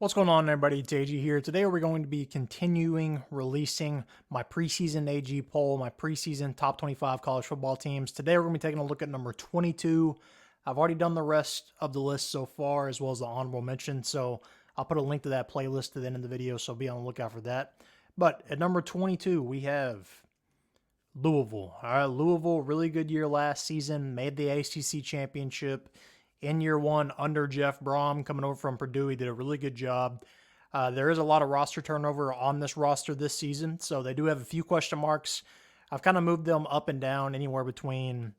What's going on, everybody? It's AG here. Today we're going to be continuing releasing my preseason AG poll, my preseason top 25 college football teams. Today we're going to be taking a look at number 22. I've already done the rest of the list so far, as well as the honorable mention, so I'll put a link to that playlist at the end of the video, so be on the lookout for that. But at number 22, we have Louisville. All right, Louisville, really good year last season, made the ACC championship. In year one, under Jeff Brom, coming over from Purdue, he did a really good job. There is a lot of roster turnover on this roster this season, so they do have a few question marks. I've kind of moved them up and down anywhere between,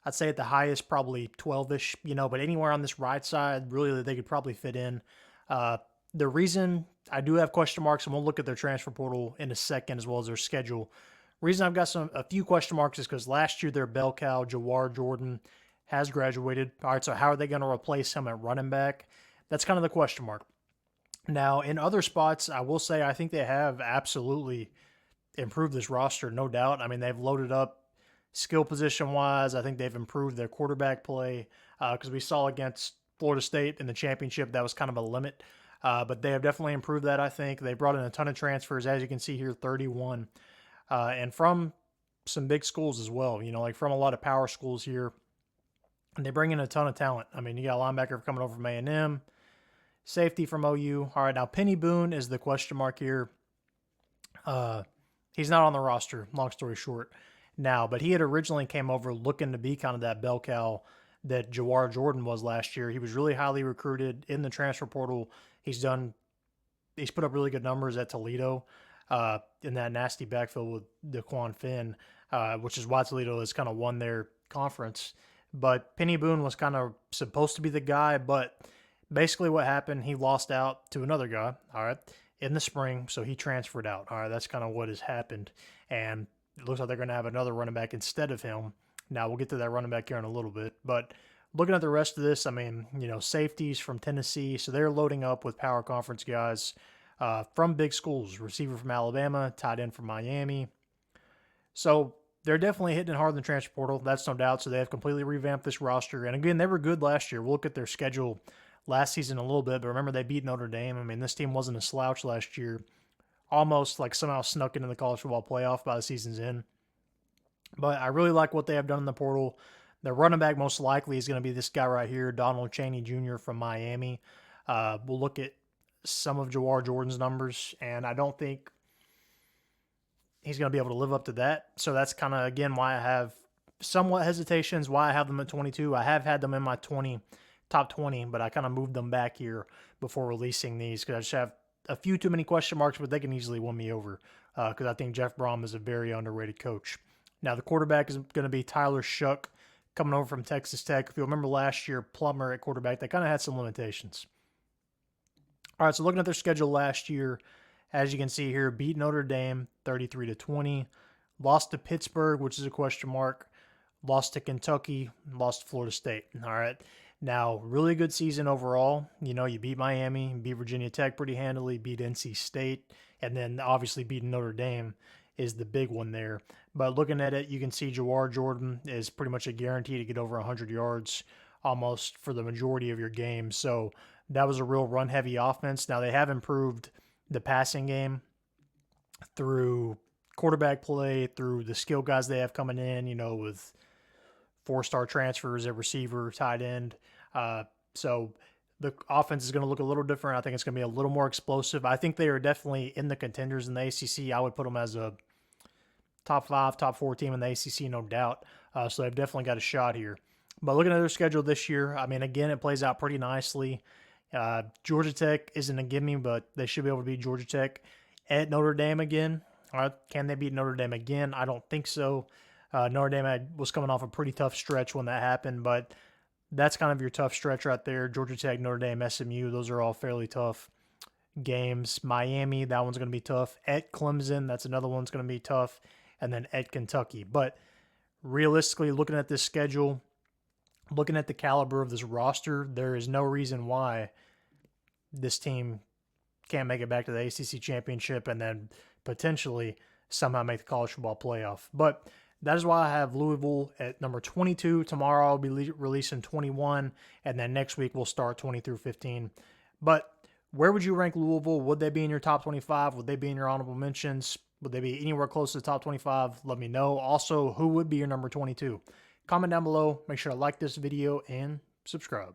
I'd say at the highest, probably 12-ish, but anywhere on this right side, really, that they could probably fit in. The reason I do have question marks, and we'll look at their transfer portal in a second, as well as their schedule. Reason I've got a few question marks is because last year their bell cow, Jawar Jordan, has graduated. All right, so how are they going to replace him at running back? That's kind of the question mark. Now, in other spots, I will say I think they have absolutely improved this roster, no doubt. I mean, they've loaded up skill position-wise. I think they've improved their quarterback play because we saw against Florida State in the championship that was kind of a limit. But they have definitely improved that, I think. They brought in a ton of transfers, as you can see here, 31. And from some big schools as well, like from a lot of power schools here. And they bring in a ton of talent. I mean, you got a linebacker coming over from A&M, safety from OU. All right, now Penny Boone is the question mark here. He's not on the roster, long story short, now. But he had originally came over looking to be kind of that bell cow that Jawar Jordan was last year. He was really highly recruited in the transfer portal. He's put up really good numbers at Toledo in that nasty backfield with DeQuan Finn, which is why Toledo has kind of won their conference. But Penny Boone was kind of supposed to be the guy, but basically what happened, he lost out to another guy, all right, in the spring, so he transferred out. All right, that's kind of what has happened. And it looks like they're going to have another running back instead of him. Now, we'll get to that running back here in a little bit. But looking at the rest of this, I mean, safeties from Tennessee, so they're loading up with power conference guys from big schools, receiver from Alabama, tight end from Miami. So they're definitely hitting it hard in the transfer portal. That's no doubt. So they have completely revamped this roster. And again, they were good last year. We'll look at their schedule last season a little bit, but remember they beat Notre Dame. I mean, this team wasn't a slouch last year. Almost like somehow snuck into the college football playoff by the season's end. But I really like what they have done in the portal. Their running back most likely is going to be this guy right here, Donald Chaney Jr. from Miami. We'll look at some of Jawar Jordan's numbers, and I don't think he's going to be able to live up to that. So that's kind of, again, why I have somewhat hesitations, why I have them at 22. I have had them in my top 20, but I kind of moved them back here before releasing these because I just have a few too many question marks, but they can easily win me over because I think Jeff Brom is a very underrated coach. Now, the quarterback is going to be Tyler Shough coming over from Texas Tech. If you remember last year, Plummer at quarterback, they kind of had some limitations. All right, so looking at their schedule last year, as you can see here, beat Notre Dame 33-20, lost to Pittsburgh, which is a question mark, lost to Kentucky, lost to Florida State. All right. Now, really good season overall. You beat Miami, beat Virginia Tech pretty handily, beat NC State, and then obviously beating Notre Dame is the big one there. But looking at it, you can see Jawar Jordan is pretty much a guarantee to get over 100 yards almost for the majority of your games. So that was a real run-heavy offense. Now, they have improved the passing game through quarterback play, through the skill guys they have coming in, with 4-star transfers at receiver, tight end. So the offense is going to look a little different. I think it's going to be a little more explosive. I think they are definitely in the contenders in the ACC. I would put them as a top 5, top 4 team in the ACC, no doubt. So they've definitely got a shot here. But looking at their schedule this year, I mean, again, it plays out pretty nicely. Georgia Tech isn't a gimme, but they should be able to beat Georgia Tech at Notre Dame again. Can they beat Notre Dame again? I don't think so. Notre Dame was coming off a pretty tough stretch when that happened, but that's kind of your tough stretch right there. Georgia Tech, Notre Dame, SMU, those are all fairly tough games. Miami, that one's going to be tough. At Clemson, that's another one's going to be tough. And then at Kentucky. But realistically, looking at this schedule, looking at the caliber of this roster, there is no reason why this team can't make it back to the ACC championship and then potentially somehow make the college football playoff. But that is why I have Louisville at number 22. Tomorrow I'll be releasing 21, and then next week we'll start 20 through 15. But Where would you rank Louisville? Would they be in your top 25? Would they be in your honorable mentions? Would they be anywhere close to the top 25? Let me know. Also, who would be your number 22? Comment down below. Make sure to like this video and subscribe.